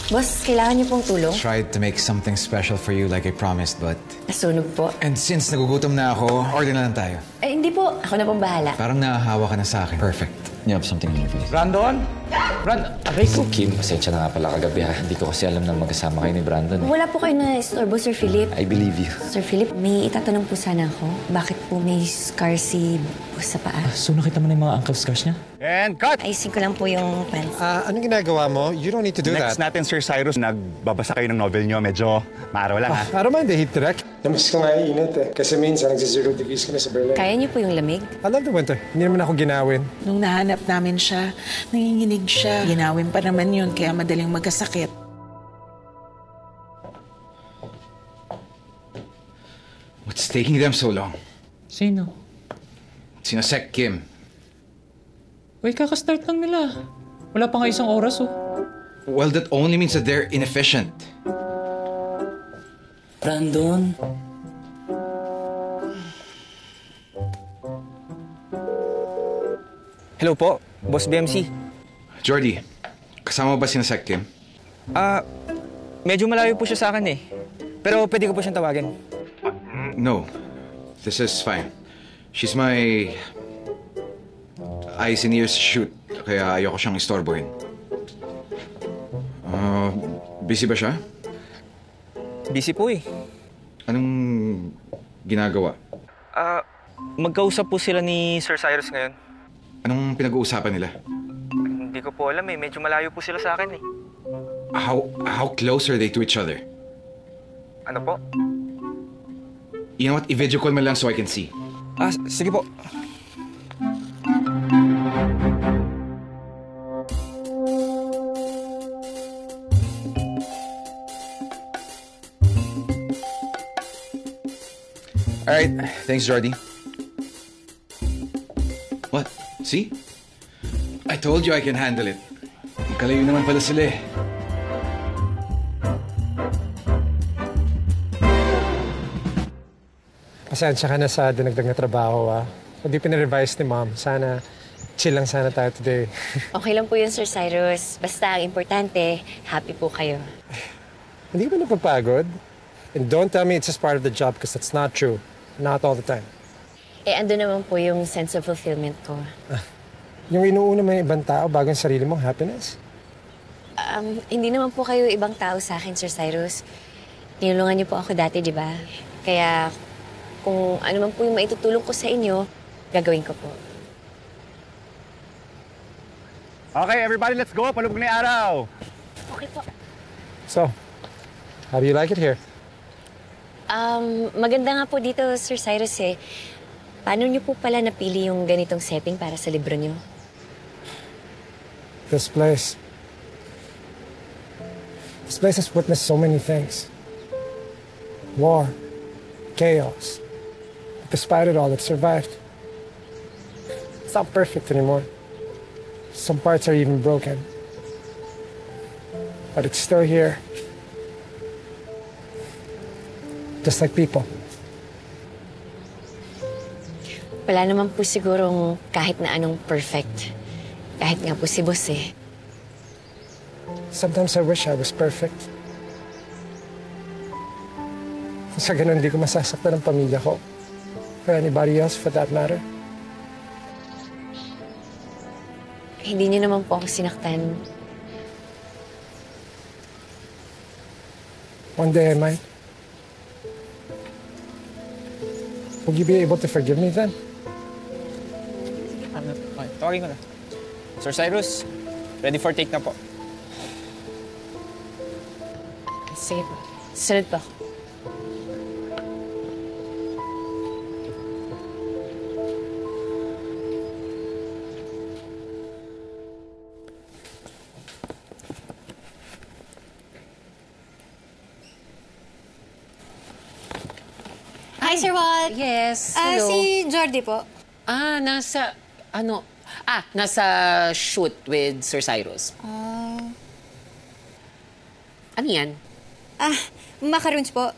Boss, kailangan niyo pong tulong? Tried to make something special for you like I promised, but... Nasunog po. And since nagugutom na ako, order na lang tayo. Eh, hindi po. Ako na pong bahala. Parang nahahawa ka na sa akin. Perfect. You have something on your face. Brandon? Aray ko. Kim, pasensya na nga pala kagabi ha. Hindi ko kasi alam na magkasama kayo ni Brandon. Wala po kayo na istorbo, Sir Philip. I believe you. Sir Philip, may itatanong po sana ako. Bakit po may scar si boss sa paa? So nakita mo na yung mga ankle scars niya? And cut! Ayusin ko lang po yung pants. Anong ginagawa mo? You don't need to do Next that. natin, Sir Cyrus, nagbabasa kayo ng novel nyo. Medyo maaraw lang, ha? I don't mind the heat, direct. Namiss ko nga yung init eh. Kasi minsan nagsi-0 degrees kami sa Berlin. Kaya niyo po yung lamig? I love the winter. Hindi naman ako ginawin. Nung nahanap namin siya, nanginginig siya. Ginawin pa naman yun, kaya madaling magkasakit. What's taking them so long? Sino? Sina Sec Kim. Uy, kakastart lang nila. Wala pa nga isang oras, oh. Well, that only means that they're inefficient. Brandon. Hello po, Boss BMC. Jordy, kasama mo ba sina Sec Kim? Medyo malayo po siya sa akin eh. Pero pwede ko po siyang tawagin. No. This is fine. She's my eyes and ears shoot, kaya ayoko siyang istorbohin. Busy ba siya? Busy po eh. Anong ginagawa? Magkausap po sila ni Sir Cyrus ngayon. Anong pinag-uusapan nila? Hindi ko po alam eh. Medyo malayo po sila sa akin eh. How close are they to each other? Ano po? You know what? I-video call mo lang so I can see. Sige po. All right. Thanks, Jordy. What? See? I told you I can handle it. Magkalayo naman pala sila eh. Pasensya ka na sa dinagdag na trabaho, ah. Hindi pinarevise ni Mom. Sana chill lang sana tayo today. Okay lang po yun, Sir Cyrus. Basta ang importante, happy po kayo. Hindi ka ba napapagod? And don't tell me it's just part of the job because that's not true. Not all the time. Eh, ando naman po yung sense of fulfillment ko. Yung inuuna mo yung ibang tao bago ang sarili mong happiness? Hindi naman po kayo ibang tao sa akin, Sir Cyrus. Tinulungan niyo po ako dati, di ba? Kaya kung ano man po yung maitutulong ko sa inyo, gagawin ko po. Okay, everybody, let's go. Palubog na yung araw. Okay po. So, how do you like it here? Maganda nga po dito, Sir Cyrus eh. Paano niyo po pala napili yung ganitong setting para sa libro niyo? This place has witnessed so many things. War, chaos. Despite it all, it survived. It's not perfect anymore. Some parts are even broken. But it's still here. Just like people. Wala naman po sigurong kahit na anong perfect. Kahit nga po si boss eh. Sometimes I wish I was perfect. Sa ganun, hindi ko masasaktan ang pamilya ko. Or anybody else for that matter. Hindi niyo naman po ako sinaktan. One day I might. Will you be able to forgive me then? Okay, tawagin ko na. Sir Cyrus, ready for take na po. Sige po. Sunod po ako. Hi, Sir Walt. Yes, hello. Si Jordy po. Nasa shoot with Sir Cyrus. Ano yan? Macaroons po.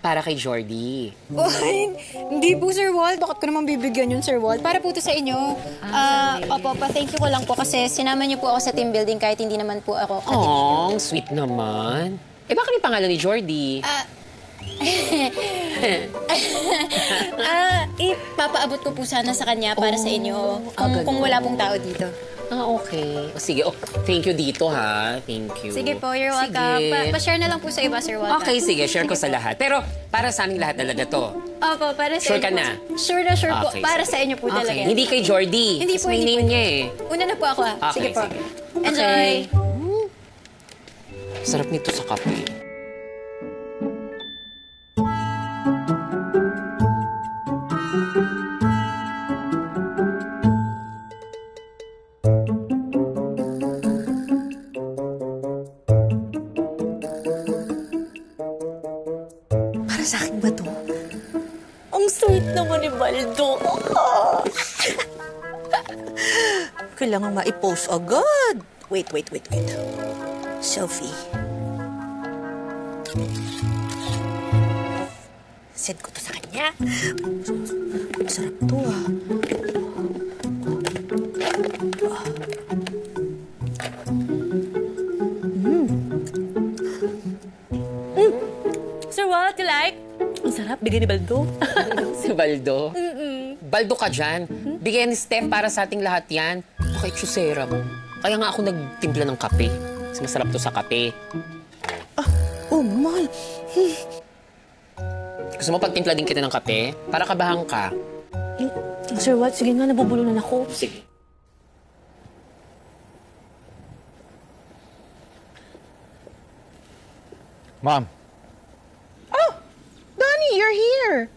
para kay Jordy. Uy, hindi po, Sir Walt. Bakit ko naman bibigyan yun, Sir Walt? Para po to sa inyo. Opo, pa-thank you ko lang po kasi sinama niyo po ako sa team building kahit hindi naman po ako Oh, sweet naman. Eh, bakit yung pangalan ni Jordy? Ipapaabot ko po sana sa kanya para sa inyo kung wala pong tao dito. Okay. O, sige, thank you dito, ha? Thank you. Sige po, you're welcome. Sige. Pa-share na lang po sa iba, Sir Walt. Okay, sige, share ko sa lahat. Pero para sa aming lahat talaga to. Opo, para sa Sure inyo ka po. na? Sure na sure po. Okay, Para sige. sa inyo po talaga. Okay, hindi kay Jordy. Hindi po, May hindi name po. niya eh. Una na po ako, ha? Okay, Sige po. sige. Enjoy. Sarap nito sa kape. Para sa akin ba to? Ang sweet naman ni Baldo. Kailangan ma-post agad. Wait. Selfie. Send ko to sa kanya. Sarap to, ah. Sir, what you like? Ang sarap. Bigay ni Baldo. Si Baldo? Baldo ka dyan. Bigyan ni Steph para sa ating lahat yan. Okay, chusera mo. Kaya nga ako nagtimpla ng kape. Kasi masarap to sa kape. Oh, mahal. Gusto mo pagtimpla din kita ng kape? Para kabahan ka. Sir, what? Sige nga, nabubulunan ako. Sige. Mom, Donnie, you're here.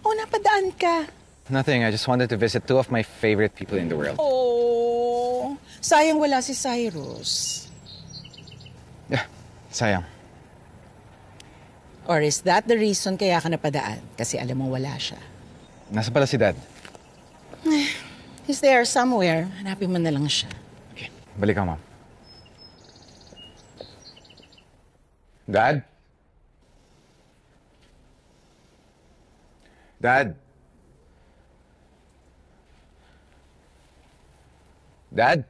Oh, napadaan ka. nothing. I just wanted to visit two of my favorite people in the world. Oh, sayang wala si Cyrus. Yeah, sayang. Or is that the reason kaya ka napadaan? Kasi alam mo wala siya. Nasa pala si Dad. He's there somewhere. Hanapin mo na lang siya. Okay, balik ka, Mom. Dad? Dad? Dad?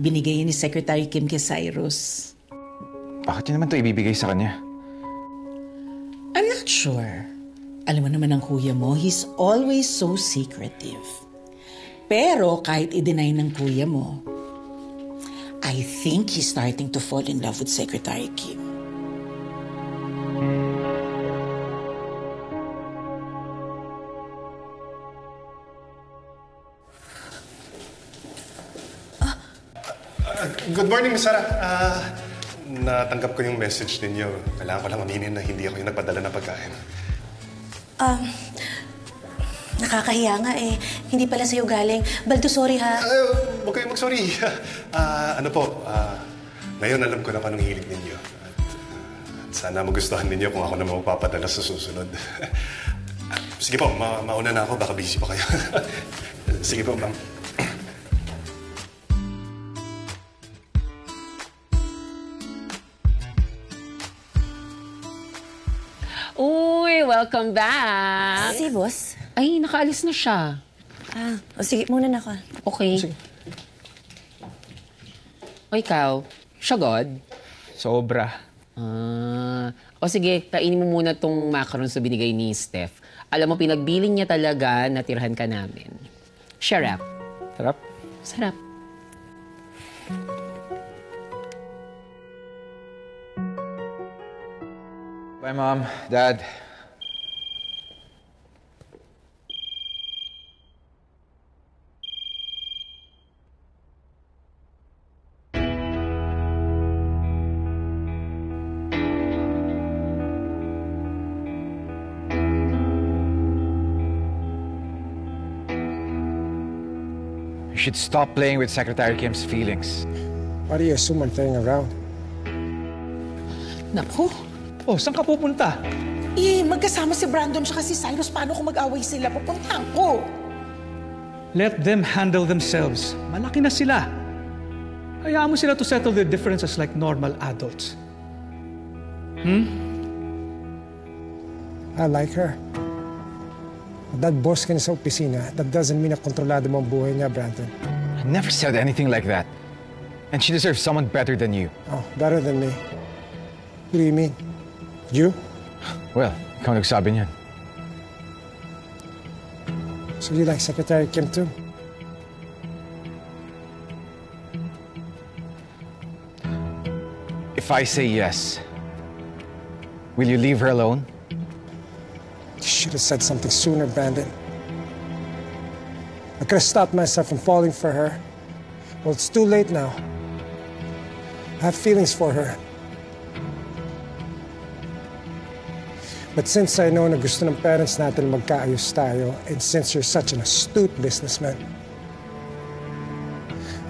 Binigay ni Secretary Kim kay Cyrus. Bakit niya naman ito ibibigay sa kanya? I'm not sure. Alam mo naman ang kuya mo, he's always so secretive. Pero kahit i-deny ng kuya mo, I think he's starting to fall in love with Secretary Kim. Good morning, Miss Sarah. Natanggap ko yung message ninyo. Kailangan ko lang aminin na hindi ako yung nagpadala ng pagkain. Nakakahiya nga eh. Hindi pala sa'yo galing. Baldo, sorry ha. Huwag kayong mag-sorry. Ngayon alam ko na kung anong hilig ninyo. At sana magustuhan ninyo kung ako na magpapadala sa susunod. Sige po, mauna na ako. Baka busy pa kayo. Sige po, ma'am. Uy, welcome back. Si boss? Ay, nakaalis na siya. Sige, muna na ako. Okay. Sige. O ikaw, siya God? Sobra. O sige, kainin mo muna tong macarons na binigay ni Steph. Alam mo, pinagbiling niya talaga na tirhan ka namin. Sarap. Sarap. Sarap. Bye, Mom. Dad. You should stop playing with Secretary Kim's feelings. Why do you assume I'm playing around? Naku, Oh, saan ka pupunta? magkasama si Brandon tsaka si Cyrus. Paano kung mag-away sila? Pupuntahan ko. Let them handle themselves. Malaki na sila. Hayaan mo sila to settle their differences like normal adults. I like her. That boss ka niya sa opisina, that doesn't mean na kontrolado mo ang buhay niya, Brandon. I never said anything like that. And she deserves someone better than you. Oh, better than me. What do you mean? You? Well, ikaw nagsabi niyan. So you like Secretary Kim too? If I say yes, will you leave her alone? You should have said something sooner, Brandon. I could have stopped myself from falling for her. Well, it's too late now. I have feelings for her. But since I know na gusto ng parents natin magkaayos tayo, and since you're such an astute businessman,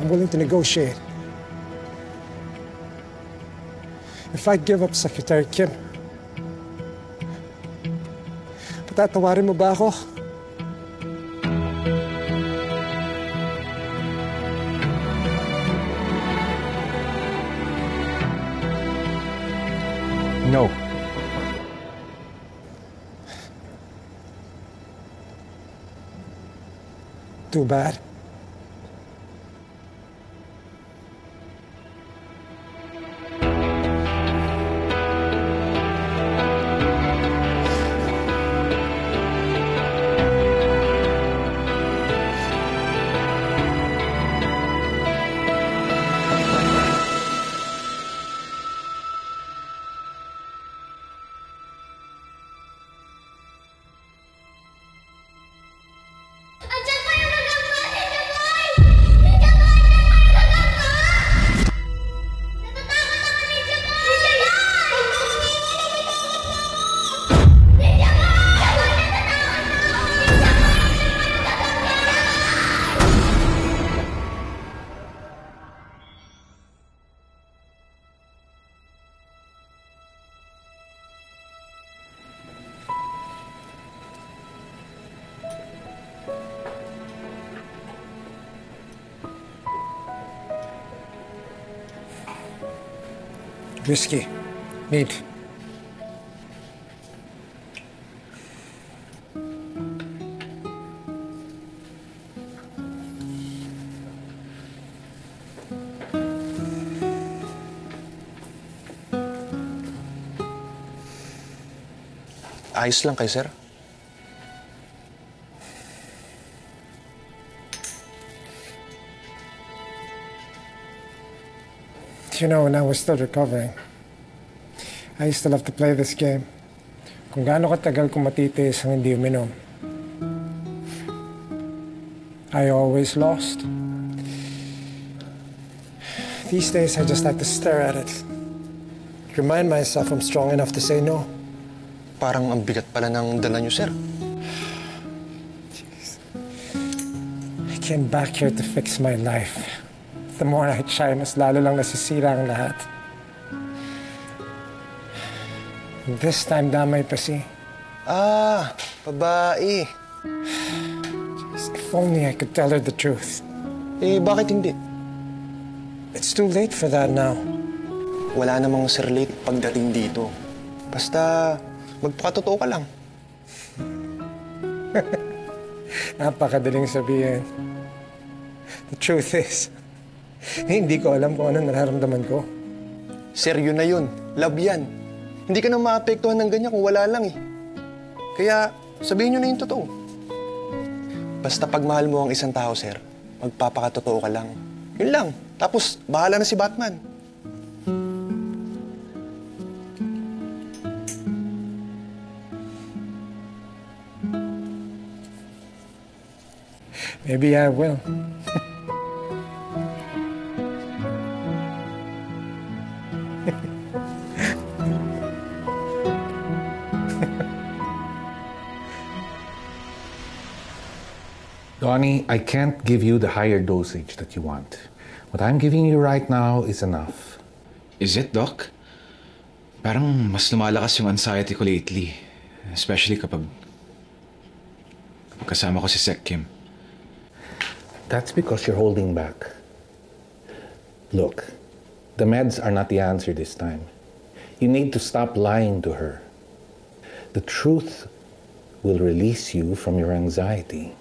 I'm willing to negotiate. If I give up Secretary Kim, patatawarin mo ba ako? No. Too bad. Whiskey. Mead. Ayos lang kayo, sir. You know, when I was still recovering, I used to love to play this game. Kung gaano katagal kong matitiis ang hindi uminom. I always lost. These days, I just like to stare at it. Remind myself I'm strong enough to say no. Parang ang bigat pala ng dala niyo, sir. Jeez. I came back here to fix my life. The more I try, mas lalo lang nasisira ang lahat. And this time, damay pa si. Ah, babae. Jeez, if only I could tell her the truth. Eh, bakit hindi? It's too late for that now. Wala namang sir late pagdating dito. Basta, magpakatotoo ka lang. Napakadaling sabihin. The truth is, hindi ko alam kung ano nararamdaman ko. Sir, yun na yun. Love yan. Hindi ka na maapektuhan ng ganyan kung wala lang eh. Kaya sabihin nyo na yung totoo. Basta pag mahal mo ang isang tao, sir, magpapakatotoo ka lang. Yun lang. Tapos, bahala na si Batman. Maybe I will. Donnie, I can't give you the higher dosage that you want. What I'm giving you right now is enough. Is it, Doc? Parang mas lumalakas yung anxiety ko lately. Especially kapag kasama ko si Sec Kim. That's because you're holding back. Look, the meds are not the answer this time. You need to stop lying to her. The truth will release you from your anxiety.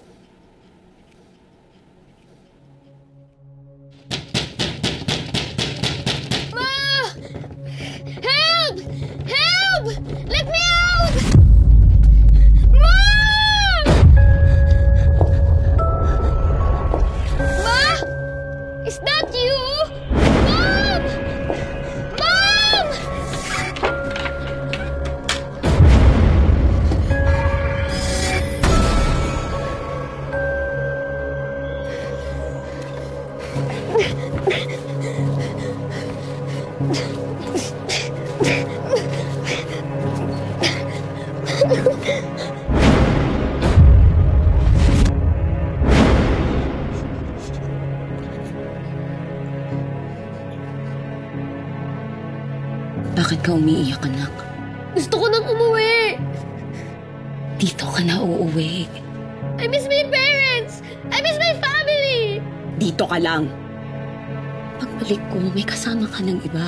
Bakit ka umiiyak, anak? Gusto ko nang umuwi! Dito ka na uuwi. I miss my parents! I miss my family! Dito ka lang. Pagbalik ko, may kasama ka ng iba.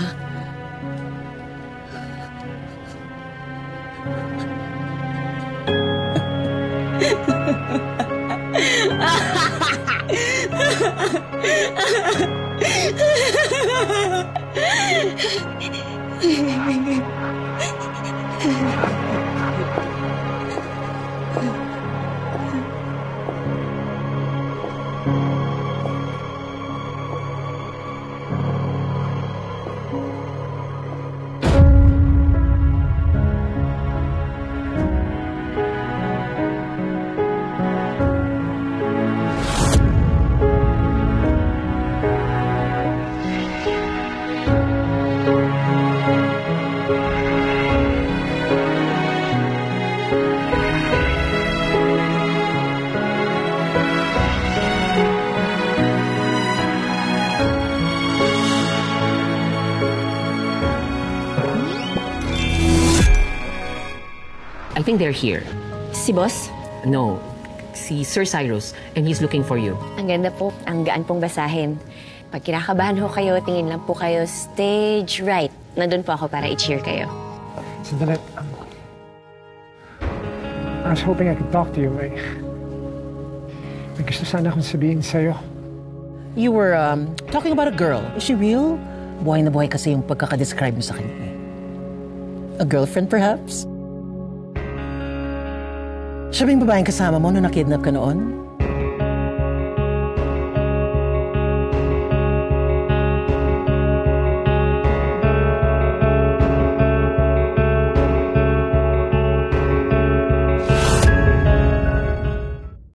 I think they're here. Si boss? No, si Sir Cyrus, and he's looking for you. Ang ganda po. Ang gaan pong basahin. Pag kinakabahan ho kayo, tingin lang po kayo stage right. Nandun po ako para i-cheer kayo. Sandali. I was hoping I could talk to you. May gusto sana akong sabihin sa'yo. You were talking about a girl. Is she real? Buhay na buhay kasi yung pagkakadescribe mo sa kanya. A girlfriend, perhaps? Siya ba yung babaeng kasama mo nung nakidnap ka noon?